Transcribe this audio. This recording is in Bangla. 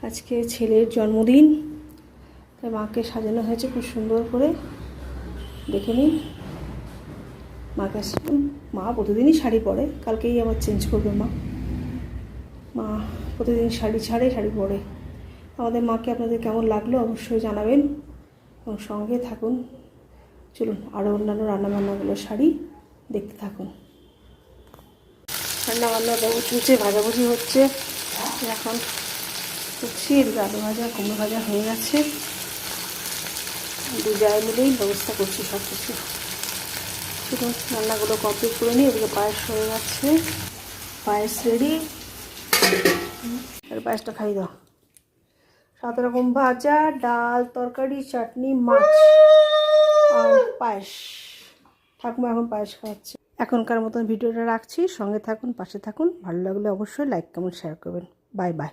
আজকে ছেলের জন্মদিন, তাই মাকে সাজানো হয়েছে খুব সুন্দর করে। দেখে নিন, মাকে মা প্রতিদিনই শাড়ি পরে, কালকেই আবার চেঞ্জ করবে মা প্রতিদিন শাড়ি ছাড়ে, শাড়ি পরে। আমাদের মাকে আপনাদের কেমন লাগলো অবশ্যই জানাবেন এবং সঙ্গে থাকুন। চলুন আরও অন্যান্য রান্নাবান্নাগুলো শাড়ি দেখতে থাকুন। রান্নাবান্না দেবো চলছে, ভাজাভুজি হচ্ছে। এখন করছি, এদিকে আলু ভাজা কুমড়ো ভাজা হয়ে গেছে। দু জায়গায় মিলেই ব্যবস্থা করছি সব কিছু। শুধু রান্নাগুলো কমপ্লিট করে নিই। এদিকে পায়েস হয়ে গেছে, পায়েস রেডি। আর পায়েসটা খাই দাও। 7 রকম ভাজা, ডাল, তরকারি, চাটনি, মাছ আর পায়েস। ঠাকুমা এখন পায়েস খাওয়াচ্ছে। এখনকার মতন ভিডিওটা রাখছি, সঙ্গে থাকুন, পাশে থাকুন। ভালো লাগলে অবশ্যই লাইক কমেন্ট শেয়ার করবেন। Bye bye.